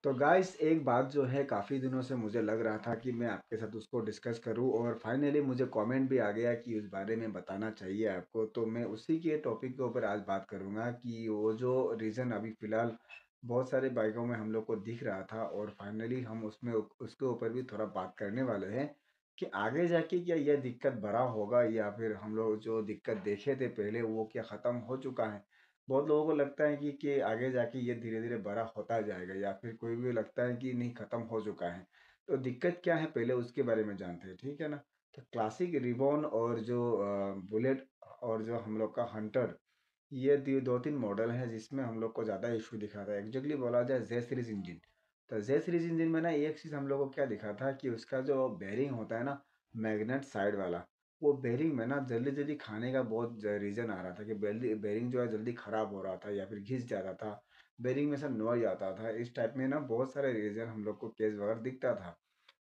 तो गाइस एक बात जो है काफ़ी दिनों से मुझे लग रहा था कि मैं आपके साथ उसको डिस्कस करूं और फाइनली मुझे कमेंट भी आ गया कि उस बारे में बताना चाहिए आपको। तो मैं उसी के टॉपिक के ऊपर आज बात करूंगा कि वो जो रीज़न अभी फ़िलहाल बहुत सारे बाइकों में हम लोग को दिख रहा था और फाइनली हम उसमें उसके ऊपर भी थोड़ा बात करने वाले हैं कि आगे जाके क्या यह दिक्कत बड़ा होगा या फिर हम लोग जो दिक्कत देखे थे पहले वो क्या ख़त्म हो चुका है। बहुत लोगों को लगता है कि आगे जाके ये धीरे धीरे बड़ा होता जाएगा या फिर कोई भी लगता है कि नहीं ख़त्म हो चुका है। तो दिक्कत क्या है पहले उसके बारे में जानते हैं, ठीक है ना। तो क्लासिक रिबॉन और जो बुलेट और जो हम लोग का हंटर, ये दो तीन मॉडल हैं जिसमें हम लोग को ज़्यादा इशू दिखा था। एग्जैक्टली बोला जाए जे सीरीज इंजन, तो जे सीरीज इंजन में ना एक चीज़ हम लोग को क्या दिखा था कि उसका जो बेरिंग होता है ना, मैग्नेट साइड वाला, वो बेरिंग में ना जल्दी जल्दी खाने का बहुत रीज़न आ रहा था कि बेरिंग जो है जल्दी ख़राब हो रहा था या फिर घिस जाता था, बेरिंग में से नॉइज आता था। इस टाइप में ना बहुत सारे रीज़न हम लोग को केस वगैरह दिखता था।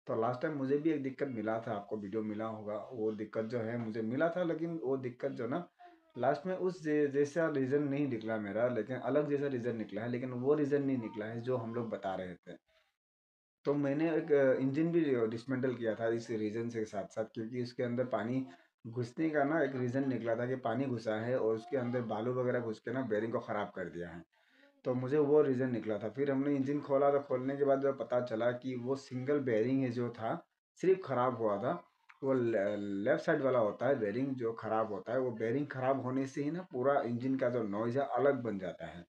तो लास्ट टाइम मुझे भी एक दिक्कत मिला था, आपको वीडियो मिला होगा, वो दिक्कत जो है मुझे मिला था, लेकिन वो दिक्कत जो ना लास्ट में उस जैसा रीज़न नहीं निकला मेरा, लेकिन अलग जैसा रीज़न निकला है, लेकिन वो रीज़न नहीं निकला है जो हम लोग बता रहे थे। तो मैंने एक इंजन भी डिसमेंटल किया था इस रीज़न से साथ साथ, क्योंकि इसके अंदर पानी घुसने का ना एक रीज़न निकला था कि पानी घुसा है और उसके अंदर बालू वगैरह घुस के ना बेरिंग को ख़राब कर दिया है। तो मुझे वो रीज़न निकला था। फिर हमने इंजन खोला तो खोलने के बाद जब पता चला कि वो सिंगल बेरिंग है जो था, सिर्फ ख़राब हुआ था। वो लेफ्ट साइड वाला होता है बेरिंग जो ख़राब होता है, वो बेरिंग ख़राब होने से ही ना पूरा इंजन का जो नॉइज़ है अलग बन जाता है।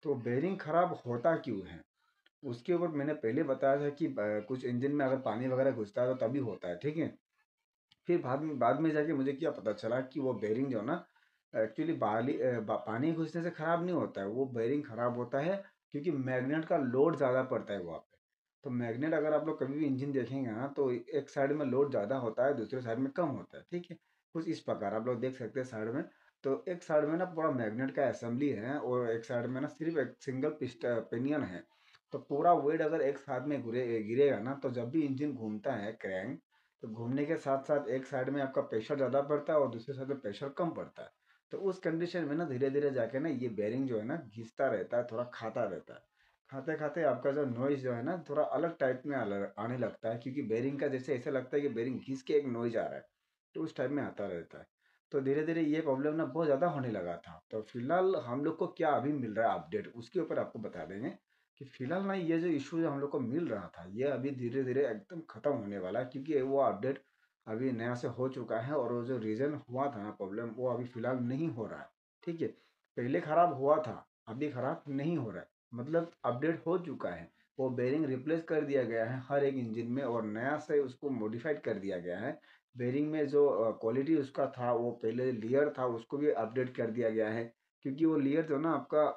तो बेरिंग ख़राब होता क्यों है, उसके ऊपर मैंने पहले बताया था कि कुछ इंजन में अगर पानी वगैरह घुसता है तो तभी होता है, ठीक है। फिर बाद में जाके मुझे क्या पता चला कि वो बेरिंग जो ना एक्चुअली पानी घुसने से ख़राब नहीं होता है, वो बेरिंग ख़राब होता है क्योंकि मैग्नेट का लोड ज़्यादा पड़ता है वहाँ पे। तो मैग्नेट अगर आप लोग कभी भी इंजन देखेंगे ना तो एक साइड में लोड ज़्यादा होता है, दूसरे साइड में कम होता है, ठीक है। कुछ इस प्रकार आप लोग देख सकते हैं साइड में। तो एक साइड में ना पूरा मैग्नेट का असेंबली है और एक साइड में ना सिर्फ एक सिंगल पिस्ट पिनियन है। तो पूरा वेट अगर एक साथ में गिरेगा ना, तो जब भी इंजन घूमता है क्रैंक, तो घूमने के साथ साथ एक साइड में आपका प्रेशर ज़्यादा पड़ता है और दूसरे साइड में प्रेशर कम पड़ता है। तो उस कंडीशन में ना धीरे धीरे जाके ना ये बेरिंग जो है ना घिसता रहता है, थोड़ा खाता रहता है। खाते खाते आपका जो नॉइज़ जो है ना थोड़ा अलग टाइप में आने लगता है, क्योंकि बेरिंग का जैसे ऐसा लगता है कि बेरिंग घिस के एक नॉइज़ आ रहा है, तो उस टाइप में आता रहता है। तो धीरे धीरे ये प्रॉब्लम ना बहुत ज़्यादा होने लगा था। तो फिलहाल हम लोग को क्या अभी मिल रहा है अपडेट, उसके ऊपर आपको बता देंगे कि फिलहाल ना ये जो इशू जो हम लोग को मिल रहा था ये अभी धीरे धीरे एकदम ख़त्म होने वाला है, क्योंकि वो अपडेट अभी नया से हो चुका है और वो जो रीज़न हुआ था ना प्रॉब्लम, वो अभी फ़िलहाल नहीं हो रहा है, ठीक है। पहले ख़राब हुआ था, अभी ख़राब नहीं हो रहा है, मतलब अपडेट हो चुका है। वो बेरिंग रिप्लेस कर दिया गया है हर एक इंजन में और नया से उसको मॉडिफाइड कर दिया गया है। बेरिंग में जो क्वालिटी उसका था, वो पहले लेयर था उसको भी अपडेट कर दिया गया है, क्योंकि वो लेयर जो ना आपका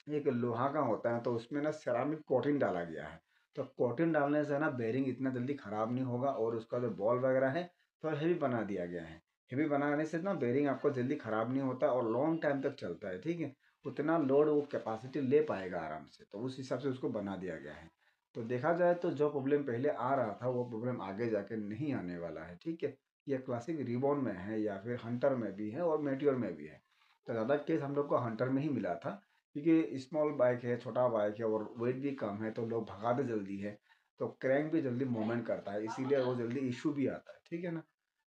एक लोहा का होता है, तो उसमें ना सेरामिक कोटिंग डाला गया है। तो कोटिंग डालने से ना बेरिंग इतना जल्दी ख़राब नहीं होगा और उसका जो बॉल वगैरह है तो हेवी बना दिया गया है। हेवी बनाने से ना बेरिंग आपको जल्दी ख़राब नहीं होता और लॉन्ग टाइम तक चलता है, ठीक है। उतना लोड वो कैपेसिटी ले पाएगा आराम से, तो उस हिसाब से उसको बना दिया गया है। तो देखा जाए तो जो प्रॉब्लम पहले आ रहा था वो प्रॉब्लम आगे जाके नहीं आने वाला है, ठीक है। ये क्लासिक रिबॉन में है या फिर हंटर में भी है और मेटियोर में भी है। तो ज़्यादा केस हम लोग को हंटर में ही मिला था, क्योंकि स्मॉल बाइक है, छोटा बाइक है और वेट भी कम है, तो लोग भगाते जल्दी है। तो क्रैंक भी जल्दी मूवमेंट करता है, इसीलिए वो जल्दी इशू भी आता है, ठीक है ना।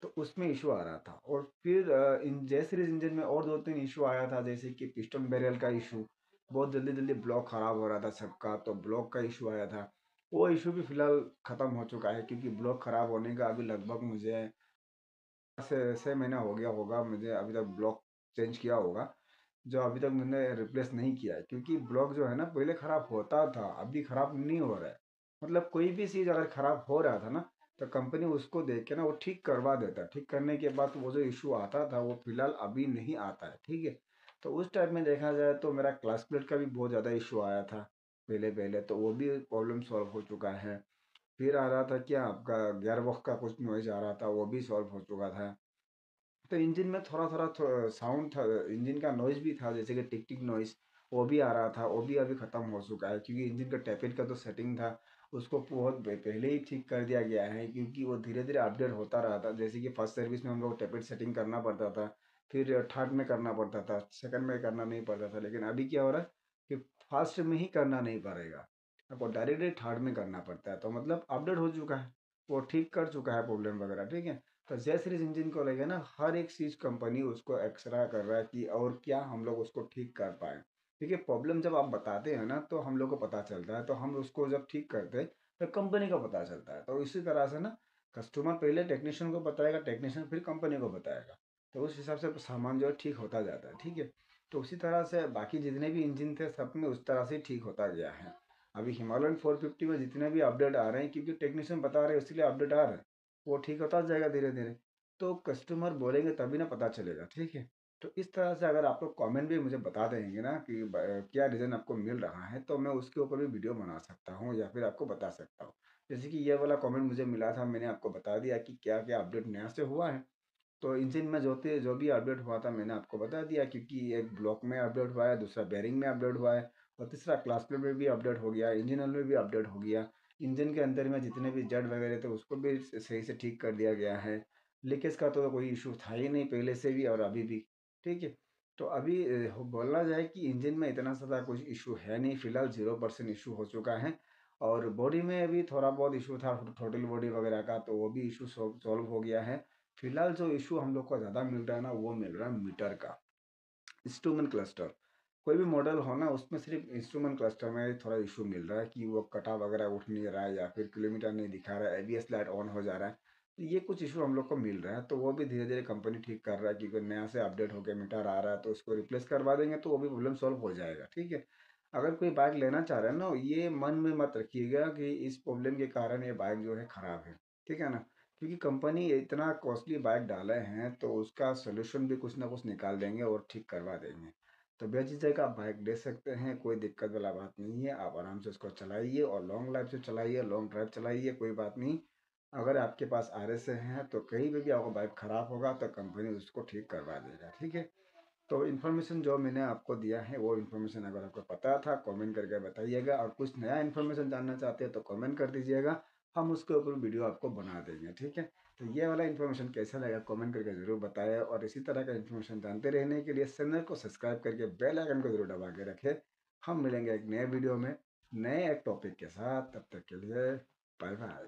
तो उसमें इशू आ रहा था और फिर इन जे सीरीज इंजन में और दो तीन इशू आया था, जैसे कि पिस्टन बैरल का इशू, बहुत जल्दी जल्दी ब्लॉक खराब हो रहा था सबका, तो ब्लॉक का इशू आया था। वो इशू भी फिलहाल ख़त्म हो चुका है, क्योंकि ब्लॉक खराब होने का अभी लगभग मुझे 6 महीना हो गया होगा, मुझे अभी तक ब्लॉक चेंज किया होगा, जो अभी तक मैंने रिप्लेस नहीं किया है। क्योंकि ब्लॉक जो है ना पहले ख़राब होता था, अभी ख़राब नहीं हो रहा है। मतलब कोई भी चीज़ अगर ख़राब हो रहा था ना, तो कंपनी उसको देख के ना वो ठीक करवा देता है। ठीक करने के बाद वो जो इशू आता था वो फिलहाल अभी नहीं आता है, ठीक है। तो उस टाइम में देखा जाए तो मेरा क्लास प्लेट का भी बहुत ज़्यादा इशू आया था पहले पहले, तो वो भी प्रॉब्लम सॉल्व हो चुका है। फिर आ रहा था क्या आपका गियर बॉक्स का कुछ नॉइज आ रहा था, वो भी सॉल्व हो चुका था। तो इंजन में थोड़ा थोड़ा साउंड था, इंजन का नॉइज़ भी था, जैसे कि टिक टिक नॉइज़, वो भी आ रहा था, वो भी अभी ख़त्म हो चुका है, क्योंकि इंजन का टैपेट का जो सेटिंग था उसको बहुत पहले ही ठीक कर दिया गया है, क्योंकि वो धीरे धीरे अपडेट होता रहा था। जैसे कि फर्स्ट सर्विस में हम लोग टैपेट सेटिंग करना पड़ता था, फिर थर्ड में करना पड़ता था, सेकंड में करना नहीं पड़ता था, लेकिन अभी क्या हो रहा है कि फर्स्ट में ही करना नहीं पड़ेगा। आपको डायरेक्टली थर्ड में करना पड़ता है, तो मतलब अपडेट हो चुका है, वो ठीक कर चुका है प्रॉब्लम वगैरह, ठीक है। तो जेट सीरीज इंजन को लेकर ना हर एक चीज़ कंपनी उसको एक्सरा कर रहा है कि और क्या हम लोग उसको ठीक कर पाए। ठीक है, प्रॉब्लम जब आप बताते हैं ना तो हम लोग को पता चलता है, तो हम उसको जब ठीक करते हैं तो कंपनी को पता चलता है। तो इसी तरह से ना कस्टमर पहले टेक्नीशियन को बताएगा, टेक्नीशियन फिर कंपनी को बताएगा, तो उस हिसाब से सामान जो है ठीक होता जाता है, ठीक है। तो उसी तरह से बाकी जितने भी इंजन थे सब में उस तरह से ठीक होता गया है। अभी हिमालयन 450 में जितने भी अपडेट आ रहे हैं क्योंकि टेक्नीशियन बता रहे हैं इसलिए अपडेट आ रहा है, वो ठीक होता जाएगा धीरे धीरे। तो कस्टमर बोलेंगे तभी ना पता चलेगा, ठीक है। तो इस तरह से अगर आप लोग कमेंट भी मुझे बता देंगे ना कि क्या रीज़न आपको मिल रहा है, तो मैं उसके ऊपर भी वीडियो बना सकता हूँ या फिर आपको बता सकता हूँ। जैसे कि ये वाला कमेंट मुझे मिला था, मैंने आपको बता दिया कि क्या क्या अपडेट नया से हुआ है। तो इंजन में जो भी अपडेट हुआ था मैंने आपको बता दिया, क्योंकि एक ब्लॉक में अपडेट हुआ है, दूसरा बेरिंग में अपडेट हुआ है, और तीसरा क्लास प्लेट में भी अपडेट हो गया, इंजन ऑयल में भी अपडेट हो गया। इंजन के अंदर में जितने भी जड़ वगैरह थे उसको भी सही से ठीक कर दिया गया है। लीकेज का तो कोई इशू था ही नहीं पहले से भी और अभी भी, ठीक है। तो अभी बोलना जाए कि इंजन में इतना ज़्यादा कुछ इशू है नहीं, फिलहाल 0% इशू हो चुका है। और बॉडी में अभी थोड़ा बहुत इशू था, टोटल बॉडी वगैरह का, तो वो भी इशू सॉल्व हो गया है। फिलहाल जो इशू हम लोग को ज़्यादा मिल रहा है ना वो मिल रहा है मीटर का, इंस्ट्रूमेंट क्लस्टर। कोई भी मॉडल हो ना उसमें सिर्फ इंस्ट्रूमेंट क्लस्टर में थोड़ा इशू मिल रहा है कि वो कटा वगैरह उठ नहीं रहा है या फिर किलोमीटर नहीं दिखा रहा है, एबीएस लाइट ऑन हो जा रहा है। तो ये कुछ इशू हम लोग को मिल रहा है, तो वो भी धीरे धीरे कंपनी ठीक कर रहा है, क्योंकि नया से अपडेट होकर मीटर आ रहा है तो उसको रिप्लेस करवा देंगे तो वो भी प्रॉब्लम सॉल्व हो जाएगा, ठीक है। अगर कोई बाइक लेना चाह रहा है ना, ये मन में मत रखिएगा कि इस प्रॉब्लम के कारण ये बाइक जो है ख़राब है, ठीक है ना। क्योंकि कंपनी इतना कॉस्टली बाइक डाले हैं तो उसका सोल्यूशन भी कुछ ना कुछ निकाल देंगे और ठीक करवा देंगे। तो बेझिझक आप बाइक ले सकते हैं, कोई दिक्कत वाला बात नहीं है। आप आराम से उसको चलाइए और लॉन्ग लाइफ से चलाइए, लॉन्ग ड्राइव चलाइए, कोई बात नहीं। अगर आपके पास आरएस हैं तो कहीं भी आपको बाइक ख़राब होगा तो कंपनी उसको ठीक करवा देगा, ठीक है। तो इन्फॉर्मेशन जो मैंने आपको दिया है वो इन्फॉर्मेशन अगर आपको पता था कमेंट करके बताइएगा, और कुछ नया इन्फॉर्मेशन जानना चाहते हैं तो कमेंट कर दीजिएगा, हम उसके ऊपर वीडियो आपको बना देंगे, ठीक है। तो ये वाला इन्फॉर्मेशन कैसा लगा कमेंट करके ज़रूर बताएं, और इसी तरह का इन्फॉर्मेशन जानते रहने के लिए चैनल को सब्सक्राइब करके बेल आइकन को जरूर दबा के रखें। हम मिलेंगे एक नए वीडियो में नए एक टॉपिक के साथ, तब तक के लिए बाय बाय।